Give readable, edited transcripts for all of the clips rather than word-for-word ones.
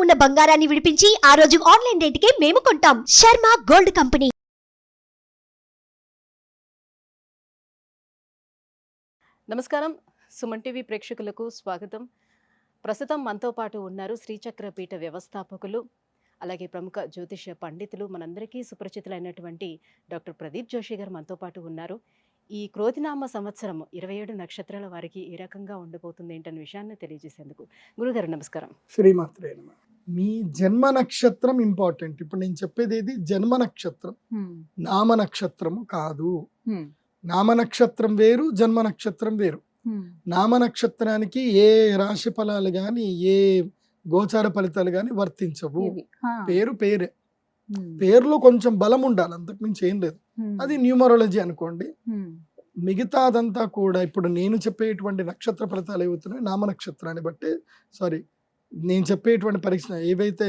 ఉన్న బంగారాన్ని విడిపించి ఆ రోజు ఆన్లైన్ రేటుకే మేము కొంటాం. Sharma gold company. నమస్కారం, సుమన్ టీవీ ప్రేక్షకులకు స్వాగతం. ప్రస్తుతం మనతో పాటు ఉన్నారు శ్రీచక్ర పీఠ వ్యవస్థాపకులు, అలాగే ప్రముఖ జ్యోతిష పండితులు, మనందరికీ సుపరిచితులైనటువంటి డాక్టర్ ప్రదీప్ జోషి గారు మనతో పాటు ఉన్నారు. ఈ క్రోధినామ సంవత్సరం 27 నక్షత్రాల వారికి ఏ రకంగా ఉండబోతుంది ఏంటనే విషయాన్ని తెలియజేసేందుకు గురుగారు నమస్కారం. శ్రీమాత్రే నమః. మీ జన్మ నక్షత్రం ఇంపార్టెంట్. ఇప్పుడు నేను చెప్పేది ఏది జన్మ నక్షత్రం, నామ నక్షత్రము కాదు. నామ నక్షత్రం వేరు, జన్మ నక్షత్రం వేరు. నామ నక్షత్రానికి ఏ రాశి ఫలాలు గాని ఏ గోచార ఫలితాలు గాని వర్తించవు. పేరు పేరే, పేరులో కొంచెం బలం ఉండాలి, అంతకు మించి ఏం లేదు. అది న్యూమరాలజీ అనుకోండి. మిగతాదంతా కూడా ఇప్పుడు నేను చెప్పేటువంటి నక్షత్ర ఫలితాలు ఏవవుతున్నాయి నామ నక్షత్రాన్ని బట్టి, సారీ నేను చెప్పేటువంటి పరీక్ష ఏవైతే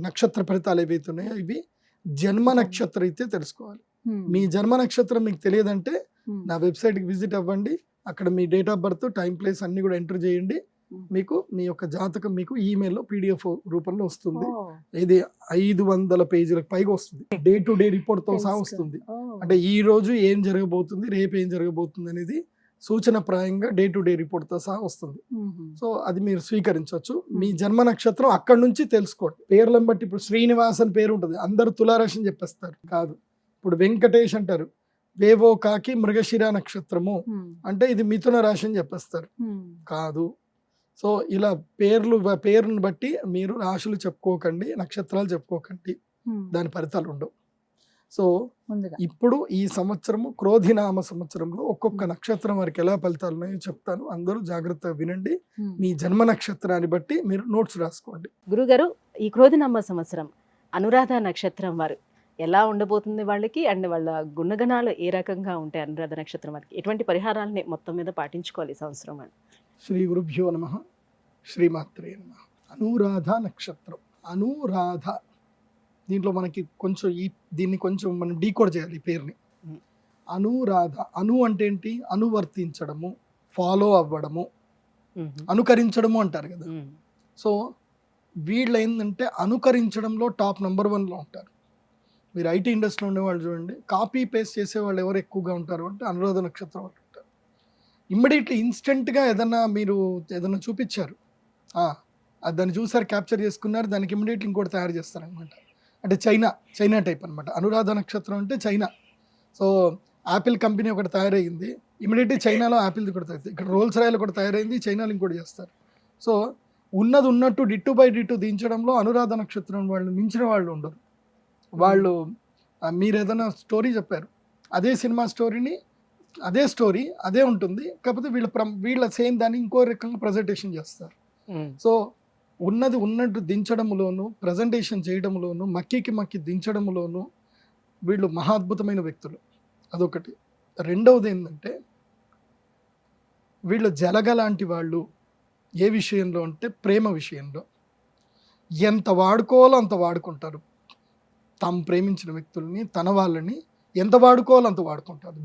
నక్షత్ర ఫలితాలు ఏవైతున్నాయో ఇవి జన్మ నక్షత్రం అయితే తెలుసుకోవాలి. మీ జన్మ నక్షత్రం మీకు తెలియదంటే నా వెబ్సైట్కి విజిట్ అవ్వండి. అక్కడ మీ date of birth, time, place అన్ని కూడా ఎంటర్ చేయండి. మీకు మీ యొక్క జాతకం మీకు ఈమెయిల్లో PDF రూపంలో వస్తుంది. ఇది 500 పేజీలకు పైగా వస్తుంది. డే టు డే రిపోర్ట్ తో సహా వస్తుంది. అంటే ఈ రోజు ఏం జరగబోతుంది, రేపు ఏం జరగబోతుంది అనేది సూచన ప్రాయంగా డే టు డే రిపోర్ట్ తో సహా వస్తుంది. సో అది మీరు స్వీకరించవచ్చు. మీ జన్మ నక్షత్రం అక్కడ నుంచి తెలుసుకోండి. పేర్లను బట్టి ఇప్పుడు శ్రీనివాస్ అని పేరు ఉంటుంది, అందరూ తులారాశి అని చెప్పేస్తారు. కాదు. ఇప్పుడు వెంకటేష్ అంటారు, వేవో కాకి మృగశిర నక్షత్రము అంటే ఇది మిథున రాశి అని చెప్పేస్తారు. కాదు. సో ఇలా పేరును బట్టి మీరు రాశులు చెప్పుకోకండి, నక్షత్రాలు చెప్పుకోకండి, దాని ఫలితాలు ఉండవు. సో ఇప్పుడు ఈ సంవత్సరము క్రోధినామ సంవత్సరంలో ఒక్కొక్క నక్షత్రం వారికి ఎలా ఫలితాలు ఉన్నాయో చెప్తాను. అందరూ జాగ్రత్తగా వినండి. మీ జన్మ నక్షత్రాన్ని బట్టి మీరు నోట్స్ రాసుకోండి. గురుగారు, ఈ క్రోధినామ సంవత్సరం అనురాధ నక్షత్రం వారు ఎలా ఉండబోతుంది వాళ్ళకి, అండ్ వాళ్ళ గుణగణాలు ఏ రకంగా ఉంటాయి? అనురాధ నక్షత్రం వారికి ఎటువంటి పరిహారాలని మొత్తం మీద పాటించుకోవాలి ఈ సంవత్సరం అని? శ్రీ గురుభ్యో నమః. శ్రీమాత్రే నమః. అనురాధ నక్షత్రం. అనురాధ, దీంట్లో మనకి కొంచెం దీన్ని కొంచెం మనం డీకోడ్ చేయాలి ఈ పేరుని. అనురాధ, అను అంటే ఏంటి? అనువర్తించడము, ఫాలో అవ్వడము, అనుకరించడము అంటారు కదా. సో వీళ్ళు ఏంటంటే అనుకరించడంలో టాప్ నెంబర్ 1లో ఉంటారు. మీరు IT ఇండస్ట్రీలో ఉండేవాళ్ళు చూడండి, కాపీ పేస్ట్ చేసే వాళ్ళు ఎవరు ఎక్కువగా ఉంటారు అంటే అనురాధ నక్షత్రం వాళ్ళు ఉంటారు. ఇమ్మీడియట్లీ ఇన్స్టెంట్గా మీరు ఏదైనా చూపించారు, అది దాన్ని చూసారు, క్యాప్చర్ చేసుకున్నారు, దానికి ఇమ్మీడియట్లీ ఇంకోటి తయారు చేస్తారనమాట. అంటే చైనా టైప్ అనమాట. అనురాధ నక్షత్రం అంటే చైనా. సో యాపిల్ కంపెనీ ఒకటి తయారైంది, ఇమ్మీడియట్లీ చైనాలో యాపిల్ది కూడా తయారైంది, ఇక్కడ రోల్స్ రాయల్ కూడా తయారైంది, చైనాలో ఇంకోటి చేస్తారు. సో ఉన్నది ఉన్నట్టు డిట్టు బై డిట్టు దించడంలో అనురాధ నక్షత్రం వాళ్ళు మించిన వాళ్ళు ఉండరు. వాళ్ళు మీరు ఏదైనా స్టోరీ చెప్పారు, అదే సినిమా స్టోరీని అదే స్టోరీ అదే ఉంటుంది, కాకపోతే వీళ్ళ సేమ్ దాన్ని ఇంకో రకంగా ప్రజెంటేషన్ చేస్తారు. సో ఉన్నది ఉన్నట్టు దించడంలోను, ప్రజెంటేషన్ చేయడంలోను, మక్కి దించడంలోను వీళ్ళు మహాద్భుతమైన వ్యక్తులు. అదొకటి. రెండవది ఏంటంటే వీళ్ళు జలగ లాంటి వాళ్ళు. ఏ విషయంలో అంటే ప్రేమ విషయంలో ఎంత వాడుకోవాలో అంత వాడుకుంటారు. తాము ప్రేమించిన వ్యక్తుల్ని, తన వాళ్ళని ఎంత వాడుకోవాలో అంత వాడుకుంటారు.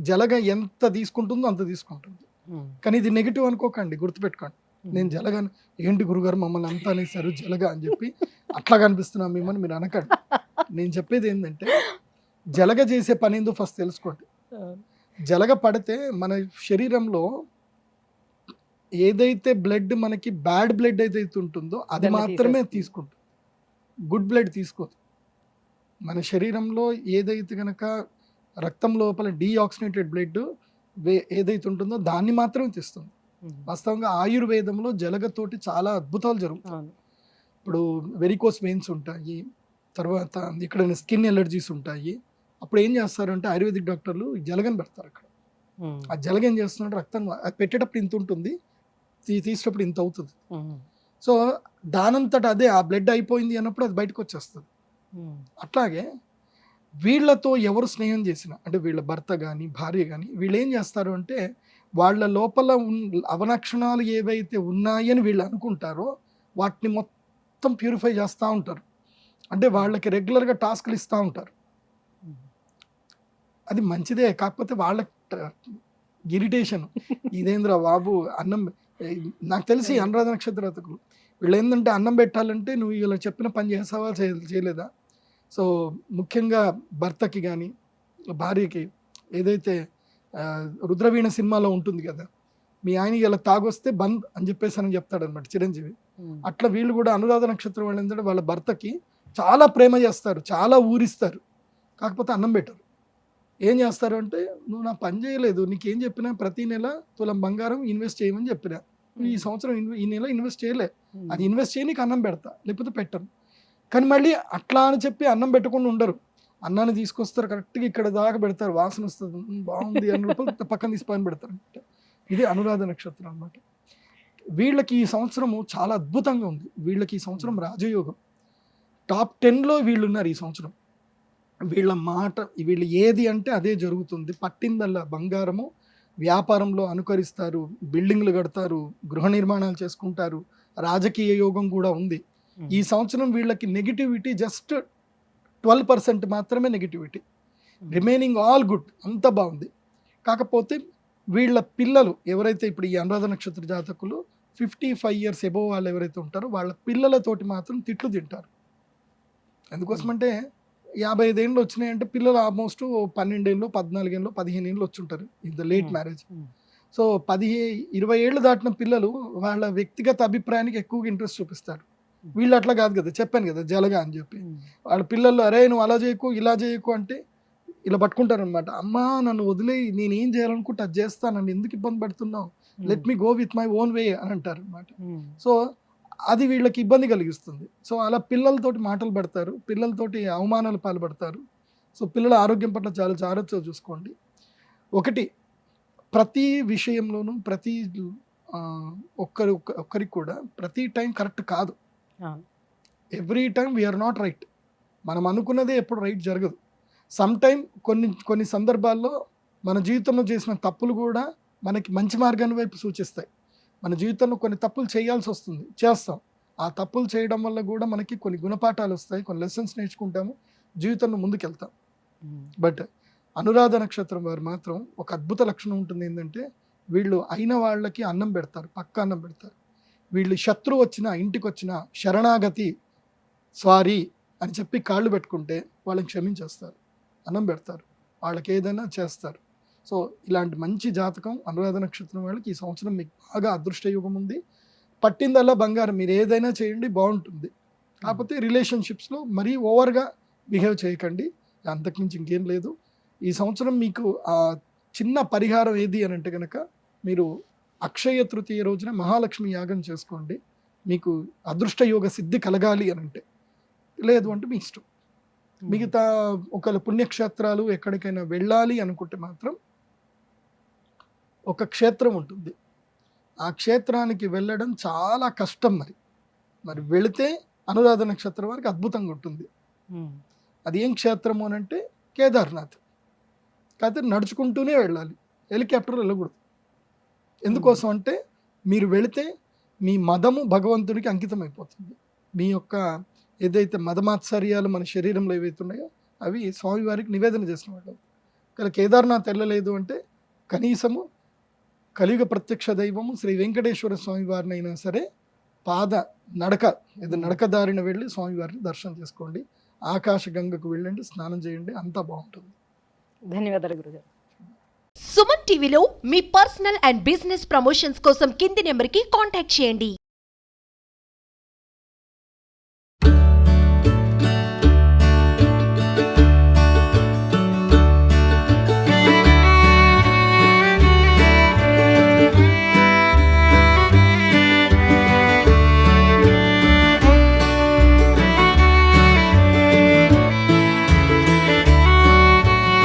జలగ ఎంత తీసుకుంటుందో అంత తీసుకుంటుంది. కానీ ఇది నెగిటివ్ అనుకోకండి, గుర్తుపెట్టుకోండి. నేను జలగ ఏంటి గురుగారు మమ్మల్ని అంతా అనేసారు జలగ అని చెప్పి అట్లా కనిపిస్తున్నాం మేమని మీరు అనకండి. నేను చెప్పేది ఏంటంటే జలగ చేసే పని ఏందో ఫస్ట్ తెలుసుకోండి. జలగ పడితే మన శరీరంలో ఏదైతే బ్లడ్ మనకి బ్యాడ్ బ్లడ్ ఏదైతే ఉంటుందో అది మాత్రమే తీసుకుంటుంది, గుడ్ బ్లడ్ తీసుకోదు. మన శరీరంలో ఏదైతే కనుక రక్తం లోపల డీఆక్సినేటెడ్ బ్లడ్ ఏదైతే ఉంటుందో దాన్ని మాత్రమే తీస్తుంది. వాస్తవంగా ఆయుర్వేదంలో జలగతోటి చాలా అద్భుతాలు జరుగుతాయి. ఇప్పుడు వెరికోస్ వెయిన్స్ ఉంటాయి, తర్వాత ఇక్కడ స్కిన్ ఎలర్జీస్ ఉంటాయి. అప్పుడు ఏం చేస్తారంటే ఆయుర్వేదిక్ డాక్టర్లు జలగని పెడతారు అక్కడ. ఆ జలగ ఏం చేస్తున్నట్టు రక్తం అది పెట్టేటప్పుడు ఇంత ఉంటుంది, తీసేటప్పుడు ఇంత అవుతుంది. సో దానంతట అదే ఆ బ్లడ్ అయిపోయింది అన్నప్పుడు అది బయటకు వచ్చేస్తుంది. అట్లాగే వీళ్ళతో ఎవరు స్నేహం చేసినా, అంటే వీళ్ళ భర్త కానీ భార్య కానీ, వీళ్ళు ఏం చేస్తారు అంటే వాళ్ళ లోపల అవలక్షణాలు ఏవైతే ఉన్నాయని వీళ్ళు అనుకుంటారో వాటిని మొత్తం ప్యూరిఫై చేస్తూ ఉంటారు. అంటే వాళ్ళకి రెగ్యులర్గా టాస్క్లు ఇస్తూ ఉంటారు. అది మంచిదే, కాకపోతే వాళ్ళ ఇరిటేషన్ ఇదేంద్ర బాబు అన్నం. నాకు తెలిసి అనురాధ నక్షత్రతకులు వీళ్ళు ఏంటంటే అన్నం పెట్టాలంటే నువ్వు ఇలా చెప్పిన పని చేసావా చేయలేదా. సో ముఖ్యంగా భర్తకి కానీ భార్యకి ఏదైతే రుద్రవీణ సినిమాలో ఉంటుంది కదా, మీ ఆయన ఇలా తాగొస్తే బంద్ అని చెప్పేసి చెప్తాడనమాట చిరంజీవి. అట్లా వీళ్ళు కూడా అనురాధ నక్షత్రం వాళ్ళు ఏంటంటే వాళ్ళ భర్తకి చాలా ప్రేమ చేస్తారు, చాలా ఊరిస్తారు, కాకపోతే అన్నం పెట్టరు. ఏం చేస్తారు అంటే, నువ్వు నా పని చేయలేదు, నీకేం చెప్పినా ప్రతి నెల తులం బంగారం ఇన్వెస్ట్ చేయమని చెప్పినా, ఈ సంవత్సరం ఈ నెల ఇన్వెస్ట్ చేయలే, అది ఇన్వెస్ట్ చేయి, నీకు అన్నం పెడతా, లేకపోతే పెట్టను. కానీ మళ్ళీ అట్లా అని చెప్పి అన్నం పెట్టకుండా ఉండరు, అన్నాన్ని తీసుకొస్తారు కరెక్ట్గా ఇక్కడ దాకా పెడతారు, వాసన వస్తుంది, బాగుంది అని రూపాయలు పక్కన తీసి పని పెడతారు అనమాట. ఇది అనురాధ నక్షత్రం అనమాట. వీళ్ళకి ఈ సంవత్సరము చాలా అద్భుతంగా ఉంది. వీళ్ళకి ఈ సంవత్సరం రాజయోగం, టాప్ 10లో వీళ్ళు ఉన్నారు ఈ సంవత్సరం. వీళ్ళ మాట, వీళ్ళు ఏది అంటే అదే జరుగుతుంది. పట్టిందల్లా బంగారము, వ్యాపారంలో అనుకరిస్తారు, బిల్డింగ్లు కడతారు, గృహ నిర్మాణాలు చేసుకుంటారు, రాజకీయ యోగం కూడా ఉంది. ఈ సంవత్సరం వీళ్ళకి నెగిటివిటీ జస్ట్ 12% మాత్రమే నెగిటివిటీ, రిమైనింగ్ ఆల్ గుడ్, అంత బాగుంది. కాకపోతే వీళ్ళ పిల్లలు ఎవరైతే ఇప్పుడు ఈ అనురాధ నక్షత్ర జాతకులు 55 years ఎబోవ్ వాళ్ళు ఎవరైతే ఉంటారో వాళ్ళ పిల్లలతోటి మాత్రం తిట్లు తింటారు. ఎందుకోసమంటే 55 ఏళ్ళు వచ్చినాయంటే పిల్లలు ఆల్మోస్ట్ 12 ఏళ్ళు 14 ఏళ్ళు 15 ఏళ్ళు వచ్చి ఉంటారు in the late marriage. So 20 ఏళ్ళు దాటిన పిల్లలు వాళ్ళ వ్యక్తిగత అభిప్రాయానికి ఎక్కువగా ఇంట్రెస్ట్ చూపిస్తారు. వీళ్ళు అట్లా కాదు కదా, చెప్పాను కదా జలగా అని చెప్పి. వాళ్ళ పిల్లలు అరే నువ్వు అలా చేయకు ఇలా చేయకు అంటే ఇలా పట్టుకుంటారు అనమాట. అమ్మా నన్ను వదిలేయి, నేను ఏం చేయాలనుకుంటే అది చేస్తాను, నన్ను ఎందుకు ఇబ్బంది పెడుతున్నావు, let me go with my own way అని అంటారు అనమాట. సో అది వీళ్ళకి ఇబ్బంది కలిగిస్తుంది. సో అలా పిల్లలతోటి మాటలు పడతారు, పిల్లలతోటి అవమానాలు పాల్పడతారు. సో పిల్లల ఆరోగ్యం పట్ల చాలా జాగ్రత్తగా చూసుకోండి. ఒకటి, ప్రతి విషయంలోనూ ప్రతి ఒక్కరికి కూడా ప్రతి టైం కరెక్ట్ కాదు. Every time we are not right. మనం అనుకున్నదే ఎప్పుడు రైట్ జరగదు. సమ్ టైం కొన్ని సందర్భాల్లో మన జీవితంలో చేసిన తప్పులు కూడా మనకి మంచి మార్గాన్ని వైపు సూచిస్తాయి. మన జీవితంలో కొన్ని తప్పులు చేయాల్సి వస్తుంది, చేస్తాం. ఆ తప్పులు చేయడం వల్ల కూడా మనకి కొన్ని గుణపాఠాలు వస్తాయి, కొన్ని లెసన్స్ నేర్చుకుంటాము, జీవితంలో ముందుకెళ్తాం. బట్ అనురాధ నక్షత్రం వారు మాత్రం ఒక అద్భుత లక్షణం ఉంటుంది, ఏంటంటే వీళ్ళు అయిన వాళ్ళకి అన్నం పెడతారు, పక్క అన్నం పెడతారు. వీళ్ళు శత్రువు వచ్చినా ఇంటికి వచ్చినా శరణాగతి సారీ అని చెప్పి కాళ్ళు పెట్టుకుంటే వాళ్ళని క్షమించేస్తారు, అన్నం పెడతారు, వాళ్ళకి ఏదైనా చేస్తారు. సో ఇలాంటి మంచి జాతకం అనురాధ నక్షత్రం వాళ్ళకి ఈ సంవత్సరం మీకు బాగా అదృష్ట యుగం ఉంది. పట్టిందల్లా బంగారం, మీరు ఏదైనా చేయండి బాగుంటుంది. కాకపోతే రిలేషన్షిప్స్లో మరీ ఓవర్గా బిహేవ్ చేయకండి, అంతకుమించి ఇంకేం లేదు. ఈ సంవత్సరం మీకు ఆ చిన్న పరిహారం ఏది అని అంటే కనుక, మీరు అక్షయ తృతీయ రోజున మహాలక్ష్మి యాగం చేసుకోండి, మీకు అదృష్ట యోగ సిద్ధి కలగాలి అని అంటే. లేదు అంటే మీ ఇష్టం. మిగతా ఒకవేళ పుణ్యక్షేత్రాలు ఎక్కడికైనా వెళ్ళాలి అనుకుంటే మాత్రం ఒక క్షేత్రం ఉంటుంది, ఆ క్షేత్రానికి వెళ్ళడం చాలా కష్టం. మరి వెళితే అనురాధ నక్షత్రం వారికి అద్భుతంగా ఉంటుంది. అది ఏం క్షేత్రము అని అంటే కేదార్నాథ్. కాకపోతే నడుచుకుంటూనే వెళ్ళాలి, హెలికాప్టర్ వెళ్ళకూడదు. ఎందుకోసం అంటే మీరు వెళితే మీ మదము భగవంతుడికి అంకితం అయిపోతుంది. మీ యొక్క ఏదైతే మదమాత్సర్యాలు మన శరీరంలో ఏవైతే ఉన్నాయో అవి స్వామివారికి నివేదన చేసిన వాళ్ళు. కానీ కేదార్నాథ్ వెళ్ళలేదు అంటే కనీసము కలియుగ ప్రత్యక్ష దైవము శ్రీ వెంకటేశ్వర స్వామి వారిని అయినా సరే నడక దారిన వెళ్ళి స్వామివారిని దర్శనం చేసుకోండి. ఆకాశ గంగకు వెళ్ళండి, స్నానం చేయండి, అంతా బాగుంటుంది. ధన్యవాదాలు గురుగారు. సుమన్ టీవీలో మీ పర్సనల్ అండ్ బిజినెస్ ప్రమోషన్స్ కోసం కింది నెంబర్కి కాంటాక్ట్ చేయండి.